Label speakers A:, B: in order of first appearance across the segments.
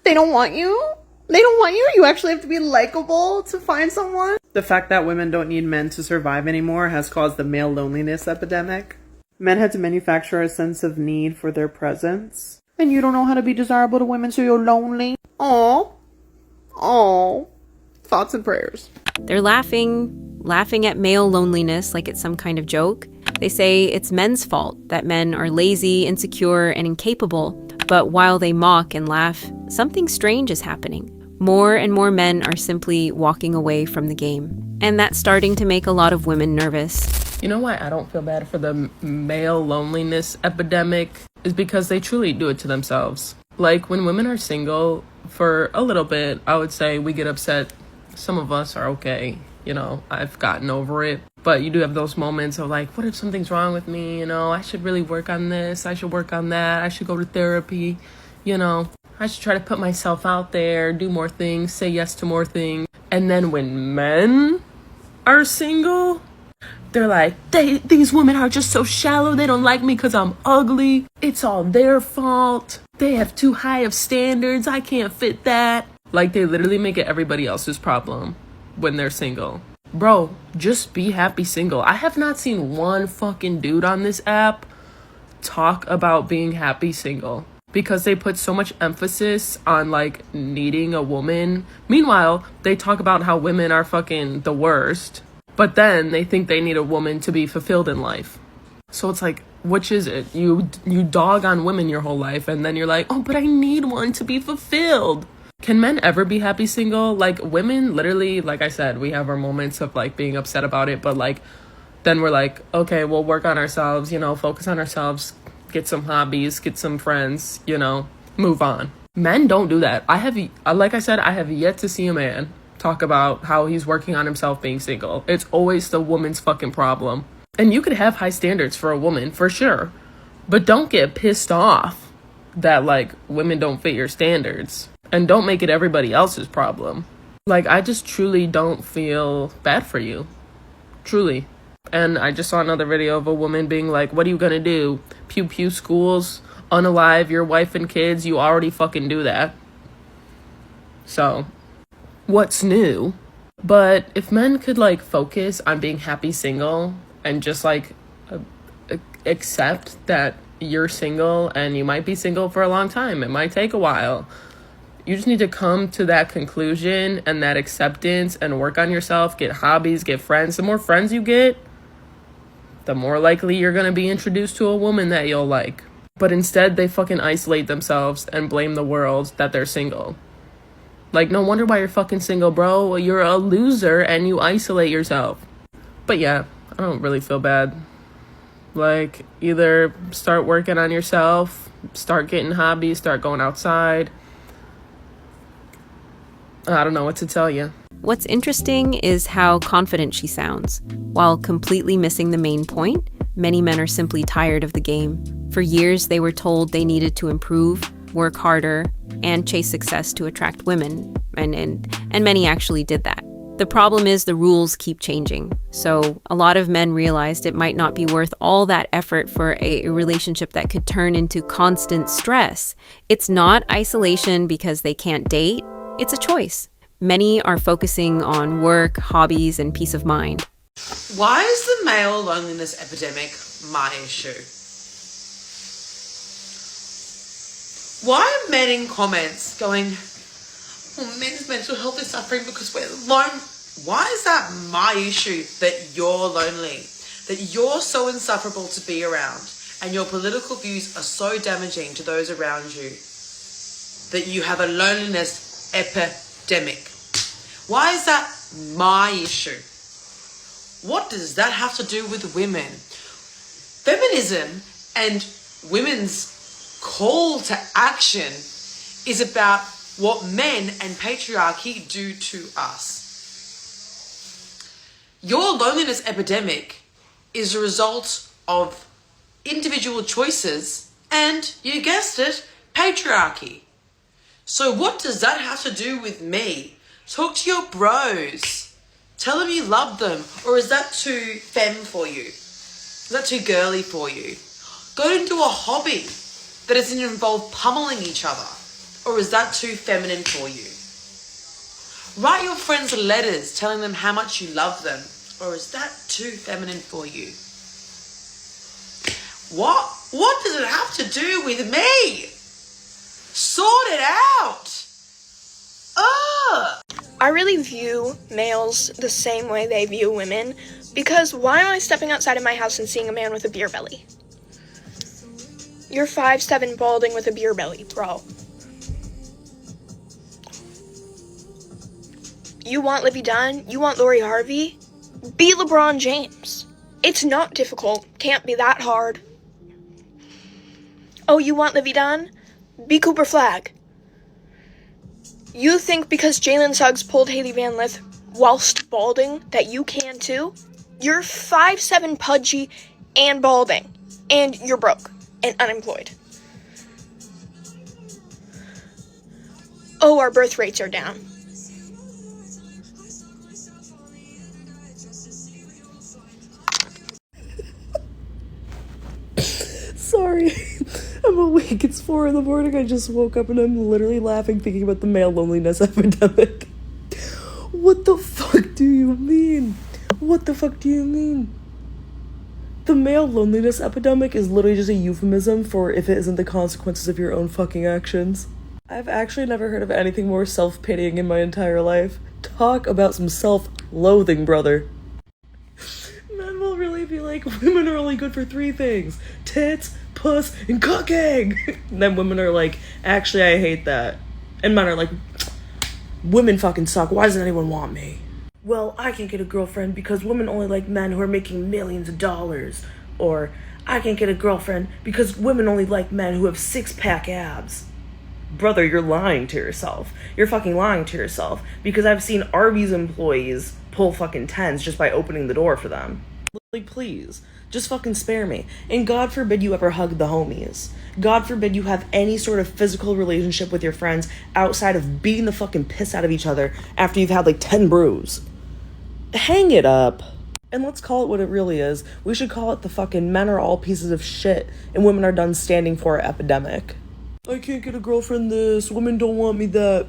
A: They don't want you. They don't want you. You actually have to be likable to find someone. The fact that women don't need men to survive anymore has caused the male loneliness epidemic. Men had to manufacture a sense of need for their presence. And you don't know how to be desirable to women, so you're lonely. Aww. Aww. Thoughts and prayers.
B: They're laughing at male loneliness like it's some kind of joke. They say it's men's fault that men are lazy, insecure, and incapable. But while they mock and laugh, something strange is happening. More and more men are simply walking away from the game. And that's starting to make a lot of women nervous.
C: You know why I don't feel bad for the male loneliness epidemic? Is because they truly do it to themselves. Like, when women are single for a little bit, I would say we get upset. Some of us are okay. You know, I've gotten over it. But you do have those moments of like, what if something's wrong with me? You know, I should really work on this. I should work on that. I should go to therapy. You know, I should try to put myself out there, do more things, say yes to more things. And then when men are single, they're like, these women are just so shallow. They don't like me because I'm ugly. It's all their fault. They have too high of standards. I can't fit that. Like, they literally make it everybody else's problem when they're single. Bro, just be happy single. I have not seen one fucking dude on this app talk about being happy single because they put so much emphasis on like needing a woman. Meanwhile, they talk about how women are fucking the worst, but then they think they need a woman to be fulfilled in life. So it's like, which is it? You dog on women your whole life and then you're like, oh, but I need one to be fulfilled. Can men ever be happy single? Like, women, literally, like I said, we have our moments of like being upset about it, but like then we're like, okay, we'll work on ourselves, you know, focus on ourselves, get some hobbies, get some friends, you know, move on. Men don't do that. Like I said, I have yet to see a man talk about how he's working on himself being single. It's always the woman's fucking problem. And you could have high standards for a woman, for sure, but don't get pissed off that like women don't fit your standards. And don't make it everybody else's problem. Like, I just truly don't feel bad for you. Truly. And I just saw another video of a woman being like, what are you gonna do? Pew pew schools, unalive your wife and kids? You already fucking do that. So, what's new? But if men could like focus on being happy single and just like accept that you're single and you might be single for a long time. It might take a while. You just need to come to that conclusion and that acceptance and work on yourself, get hobbies, get friends. The more friends you get, the more likely you're going to be introduced to a woman that you'll like. But instead, they fucking isolate themselves and blame the world that they're single. Like, no wonder why you're fucking single, bro. You're a loser and you isolate yourself. But yeah, I don't really feel bad. Like, either start working on yourself, start getting hobbies, start going outside. I don't know what to tell you.
B: What's interesting is how confident she sounds. While completely missing the main point, many men are simply tired of the game. For years, they were told they needed to improve, work harder, and chase success to attract women. And many actually did that. The problem is the rules keep changing. So a lot of men realized it might not be worth all that effort for a relationship that could turn into constant stress. It's not isolation because they can't date. It's a choice. Many are focusing on work, hobbies, and peace of mind.
D: Why is the male loneliness epidemic my issue? Why are men in comments going, oh, men's mental health is suffering because we're alone? Why is that my issue that you're lonely? That you're so insufferable to be around and your political views are so damaging to those around you that you have a loneliness epidemic? Why is that my issue? What does that have to do with women? Feminism and women's call to action is about what men and patriarchy do to us. Your loneliness epidemic is a result of individual choices and, you guessed it, patriarchy. So what does that have to do with me? Talk to your bros. Tell them you love them. Or is that too femme for you? Is that too girly for you? Go and do a hobby that doesn't involve pummeling each other. Or is that too feminine for you? Write your friends letters telling them how much you love them. Or is that too feminine for you? What does it have to do with me? Sort it out. Ugh.
E: I really view males the same way they view women, because why am I stepping outside of my house and seeing a man with a beer belly? You're 5'7" balding with a beer belly, bro. You want Livy Dunn? You want Lori Harvey? Be LeBron James. It's not difficult. Can't be that hard. Oh, you want Livy Dunn? Be Cooper Flagg. You think because Jalen Suggs pulled Haley Van Lith whilst balding that you can too? You're 5'7" pudgy and balding. And you're broke and unemployed. Oh, our birth rates are down.
F: Sorry, I'm awake. It's 4 in the morning. I just woke up and I'm literally laughing thinking about the male loneliness epidemic. What the fuck do you mean? What the fuck do you mean? The male loneliness epidemic is literally just a euphemism for if it isn't the consequences of your own fucking actions. I've actually never heard of anything more self-pitying in my entire life. Talk about some self-loathing, brother. Men will really be like, women are only good for 3 things: tits, puss, and cooking. And then women are like, actually, I hate that. And men are like, women fucking suck. Why doesn't anyone want me? Well, I can't get a girlfriend because women only like men who are making millions of dollars. Or, I can't get a girlfriend because women only like men who have 6-pack abs. Brother, you're lying to yourself. You're fucking lying to yourself. Because I've seen Arby's employees pull fucking 10s just by opening the door for them. Like, please, just fucking spare me. And God forbid you ever hug the homies. God forbid you have any sort of physical relationship with your friends outside of beating the fucking piss out of each other after you've had like 10 brews. Hang it up. And let's call it what it really is. We should call it the fucking men are all pieces of shit and women are done standing for epidemic. I can't get a girlfriend this, women don't want me that.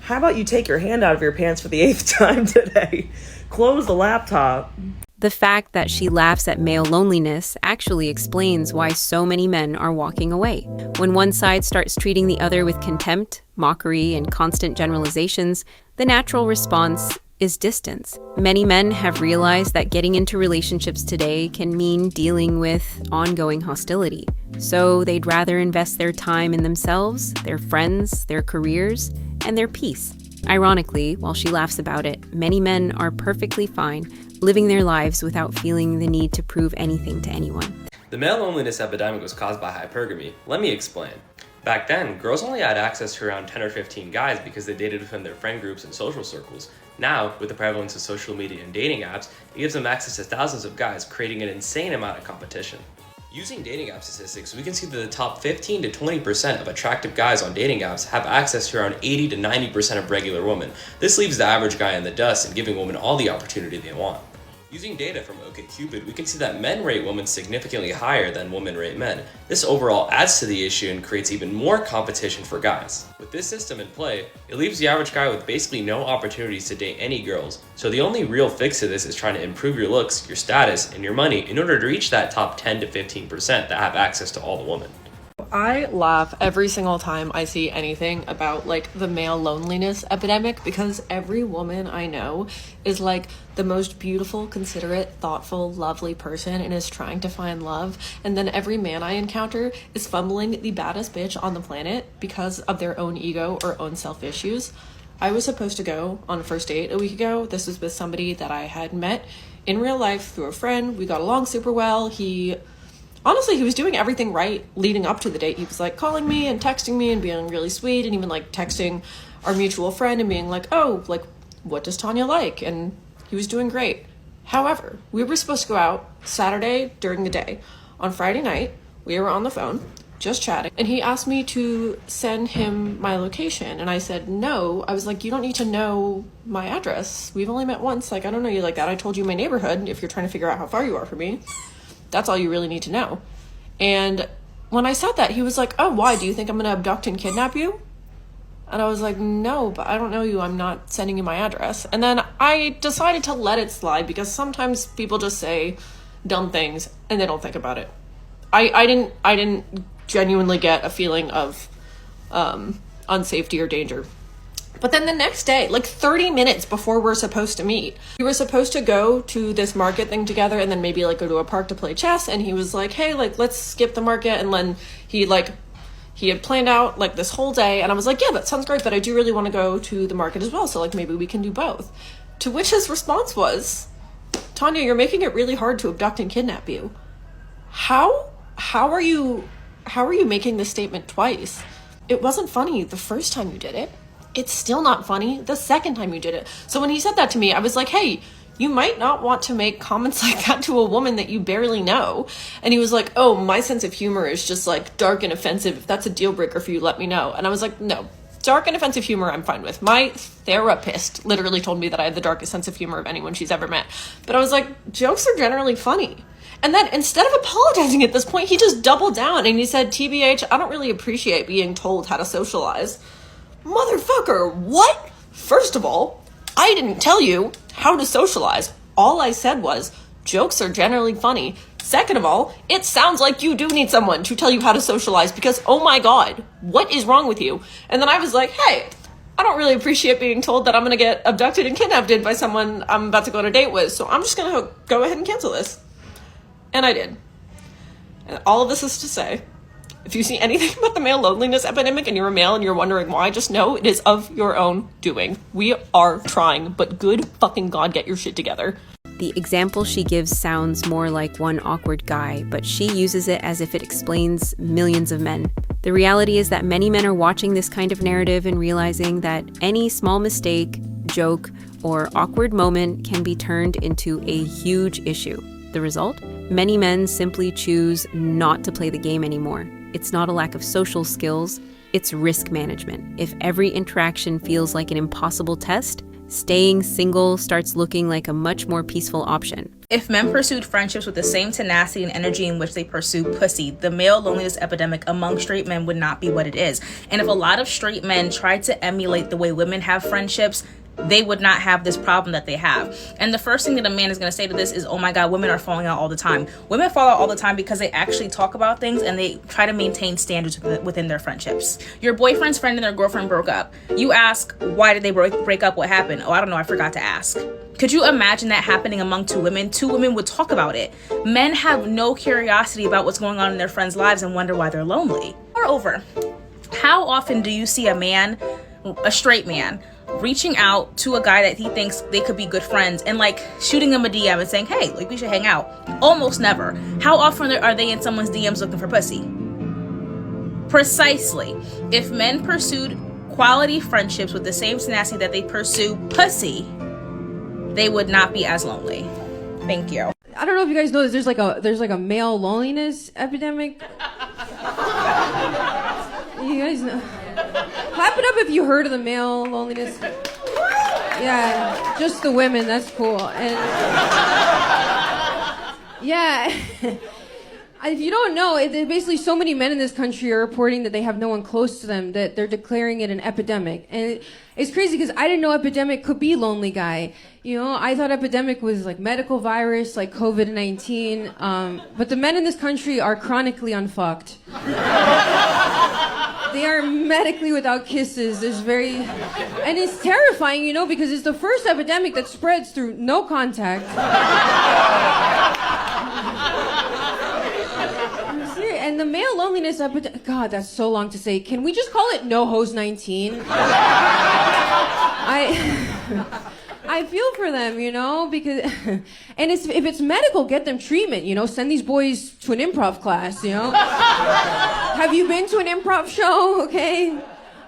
F: How about you take your hand out of your pants for the 8th time today? Close the laptop.
B: The fact that she laughs at male loneliness actually explains why so many men are walking away. When one side starts treating the other with contempt, mockery, and constant generalizations, the natural response is distance. Many men have realized that getting into relationships today can mean dealing with ongoing hostility. So they'd rather invest their time in themselves, their friends, their careers, and their peace. Ironically, while she laughs about it, many men are perfectly fine living their lives without feeling the need to prove anything to anyone.
G: The male loneliness epidemic was caused by hypergamy. Let me explain. Back then, girls only had access to around 10 or 15 guys because they dated within their friend groups and social circles. Now, with the prevalence of social media and dating apps, it gives them access to thousands of guys, creating an insane amount of competition. Using dating app statistics, we can see that the top 15 to 20% of attractive guys on dating apps have access to around 80 to 90% of regular women. This leaves the average guy in the dust and giving women all the opportunity they want. Using data from OkCupid, we can see that men rate women significantly higher than women rate men. This overall adds to the issue and creates even more competition for guys. With this system in play, it leaves the average guy with basically no opportunities to date any girls. So the only real fix to this is trying to improve your looks, your status, and your money in order to reach that top 10 to 15% that have access to all the women.
C: I laugh every single time I see anything about like the male loneliness epidemic, because every woman I know is like the most beautiful, considerate, thoughtful, lovely person and is trying to find love, and then every man I encounter is fumbling the baddest bitch on the planet because of their own ego or own self issues. I was supposed to go on a first date a week ago. This was with somebody that I had met in real life through a friend. We got along super well. Honestly, he was doing everything right leading up to the date. He was like calling me and texting me and being really sweet, and even like texting our mutual friend and being like, oh, like, what does Tanya like? And he was doing great. However, we were supposed to go out Saturday during the day. On Friday night, we were on the phone just chatting, and he asked me to send him my location, and I said no. I was like, you don't need to know my address. We've only met once. Like, I don't know you like that. I told you my neighborhood if you're trying to figure out how far you are from me. That's all you really need to know. And when I said that, he was like, oh, why? Do you think I'm going to abduct and kidnap you? And I was like, no, but I don't know you. I'm not sending you my address. And then I decided to let it slide because sometimes people just say dumb things and they don't think about it. I didn't genuinely get a feeling of unsafety or danger. But then the next day, like 30 minutes before we're supposed to meet, we were supposed to go to this market thing together and then maybe like go to a park to play chess. And he was like, hey, like, let's skip the market. And then he had planned out like this whole day. And I was like, yeah, that sounds great, but I do really want to go to the market as well. So like maybe we can do both. To which his response was, Tanya, you're making it really hard to abduct and kidnap you. How are you making this statement twice? It wasn't funny the first time you did it. It's still not funny the second time you did it. So when he said that to me, I was like, hey, you might not want to make comments like that to a woman that you barely know. And he was like, oh, my sense of humor is just like dark and offensive. If that's a deal breaker for you, let me know. And I was like, no, dark and offensive humor I'm fine with. My therapist literally told me that I had the darkest sense of humor of anyone she's ever met. But I was like, jokes are generally funny. And then instead of apologizing at this point, he just doubled down and he said, TBH, I don't really appreciate being told how to socialize. Motherfucker, what? First of all, I didn't tell you how to socialize. All I said was, jokes are generally funny. Second of all, it sounds like you do need someone to tell you how to socialize because, oh my God, what is wrong with you? And then I was like, hey, I don't really appreciate being told that I'm going to get abducted and kidnapped by someone I'm about to go on a date with, so I'm just going to go ahead and cancel this. And I did. And all of this is to say, if you see anything about the male loneliness epidemic and you're a male and you're wondering why, just know it is of your own doing. We are trying, but good fucking God, get your shit together.
B: The example she gives sounds more like one awkward guy, but she uses it as if it explains millions of men. The reality is that many men are watching this kind of narrative and realizing that any small mistake, joke, or awkward moment can be turned into a huge issue. The result? Many men simply choose not to play the game anymore. It's not a lack of social skills, it's risk management. If every interaction feels like an impossible test, staying single starts looking like a much more peaceful option.
H: If men pursued friendships with the same tenacity and energy in which they pursue pussy, the male loneliness epidemic among straight men would not be what it is. And if a lot of straight men tried to emulate the way women have friendships, they would not have this problem that they have. And the first thing that a man is going to say to this is, oh my God, women are falling out all the time. Women fall out all the time because they actually talk about things and they try to maintain standards within their friendships. Your boyfriend's friend and their girlfriend broke up. You ask, why did they break up? What happened? Oh, I don't know. I forgot to ask. Could you imagine that happening among two women? Two women would talk about it. Men have no curiosity about what's going on in their friends' lives and wonder why they're lonely. Moreover, how often do you see a man, a straight man, reaching out to a guy that he thinks they could be good friends and like shooting him a DM and saying, hey, like we should hang out? Almost never. How often are they in someone's DMs looking for pussy? Precisely. If men pursued quality friendships with the same tenacity that they pursue pussy, they would not be as lonely. Thank you.
I: I don't know if you guys know this, there's like a male loneliness epidemic. You guys know. Clap it up if you heard of the male loneliness. Yeah, just the women, that's cool. And yeah, if you don't know, basically so many men in this country are reporting that they have no one close to them, that they're declaring it an epidemic. And it's crazy because I didn't know epidemic could be lonely guy. You know, I thought epidemic was like medical virus, like COVID-19. But the men in this country are chronically unfucked. They are medically without kisses. And it's terrifying, you know, because it's the first epidemic that spreads through no contact. And the male loneliness epidemic, God, that's so long to say. Can we just call it No Hose 19? I feel for them, you know, because, and if it's medical, get them treatment, you know, send these boys to an improv class, you know. Have you been to an improv show? Okay.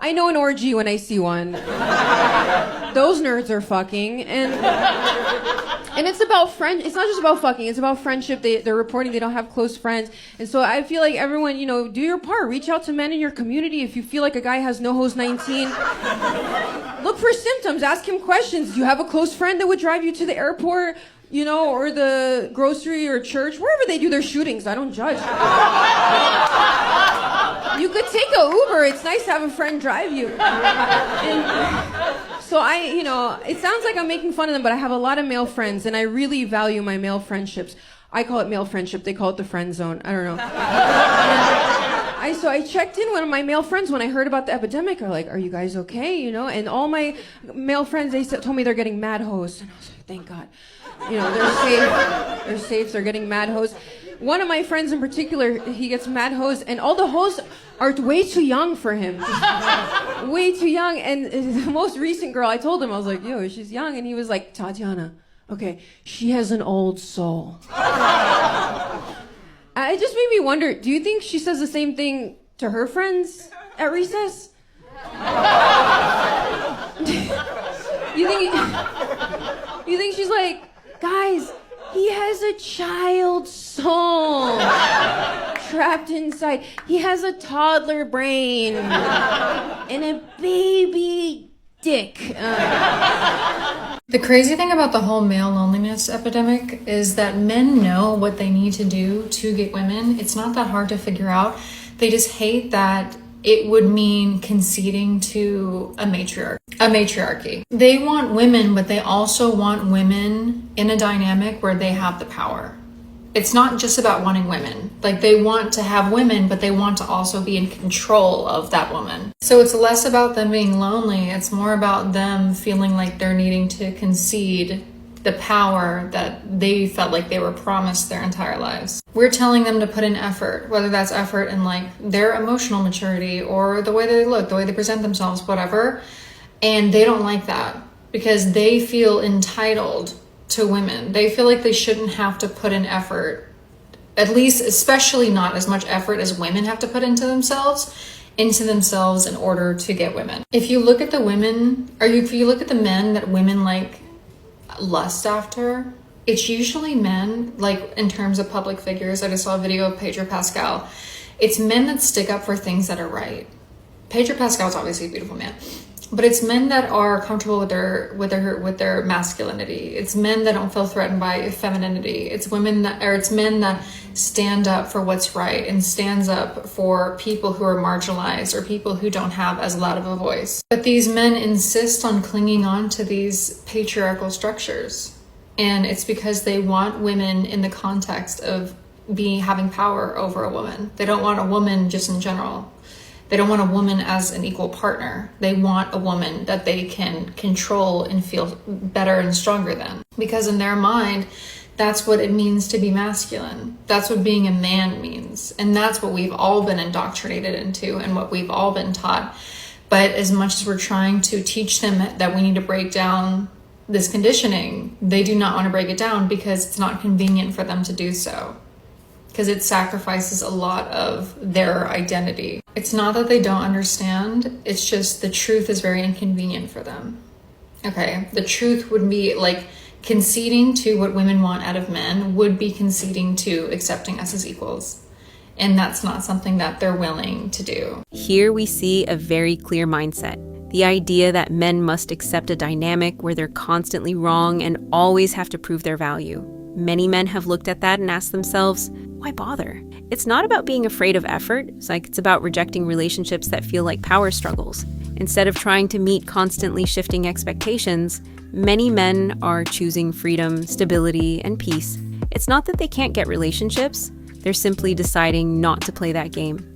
I: I know an orgy when I see one. Those nerds are fucking, and it's about it's not just about fucking, it's about friendship. They're reporting they don't have close friends. And so I feel like everyone, you know, do your part. Reach out to men in your community. If you feel like a guy has No Hose 19, look for symptoms. Ask him questions. Do you have a close friend that would drive you to the airport, you know, or the grocery or church, wherever they do their shootings? I don't judge. You could take a Uber. It's nice to have a friend drive you. And so it sounds like I'm making fun of them, but I have a lot of male friends, and I really value my male friendships. I call it male friendship. They call it the friend zone. I don't know. So I checked in one of my male friends when I heard about the epidemic. Are like, are you guys okay? And all my male friends, they told me they're getting mad hosed. And I was like, thank God. They're safe. They're safe. They're getting mad hosed. One of my friends in particular, he gets mad hosed, and all the hosts are way too young for him. Way too young. And the most recent girl, I told him, I was like, yo, she's young. And he was like, Tatiana, okay, she has an old soul. It just made me wonder, do you think she says the same thing to her friends at recess? You think she's like, guys, he has a child soul trapped inside. He has a toddler brain and a baby dick.
J: The crazy thing about the whole male loneliness epidemic is that men know what they need to do to get women. It's not that hard to figure out. They just hate that it would mean conceding to a matriarchy. They want women, but they also want women in a dynamic where they have the power. It's not just about wanting women. Like, they want to have women, but they want to also be in control of that woman. So it's less about them being lonely. It's more about them feeling like they're needing to concede the power that they felt like they were promised their entire lives. We're telling them to put in effort, whether that's effort in like their emotional maturity or the way they look, the way they present themselves, whatever. And they don't like that because they feel entitled to women. They feel like they shouldn't have to put in effort, at least, especially not as much effort as women have to put into themselves in order to get women. If you look at the women, or if you look at the men that women like lust after, it's usually men, like in terms of public figures. I just saw a video of Pedro Pascal. It's men that stick up for things that are right. Pedro Pascal is obviously a beautiful man, but it's men that are comfortable with their masculinity. It's men that don't feel threatened by femininity. It's men that stand up for what's right and stands up for people who are marginalized or people who don't have as loud of a voice. But these men insist on clinging on to these patriarchal structures, and it's because they want women in the context of having power over a woman. They don't want a woman just in general. They don't want a woman as an equal partner. They want a woman that they can control and feel better and stronger than. Because in their mind, that's what it means to be masculine. That's what being a man means. And that's what we've all been indoctrinated into and what we've all been taught. But as much as we're trying to teach them that we need to break down this conditioning, they do not want to break it down because it's not convenient for them to do so. Because it sacrifices a lot of their identity. It's not that they don't understand, it's just the truth is very inconvenient for them. Okay, the truth would be like conceding to what women want out of men would be conceding to accepting us as equals. And that's not something that they're willing to do.
B: Here we see a very clear mindset. The idea that men must accept a dynamic where they're constantly wrong and always have to prove their value. Many men have looked at that and asked themselves, why bother? It's not about being afraid of effort. It's about rejecting relationships that feel like power struggles. Instead of trying to meet constantly shifting expectations, many men are choosing freedom, stability, and peace. It's not that they can't get relationships. They're simply deciding not to play that game.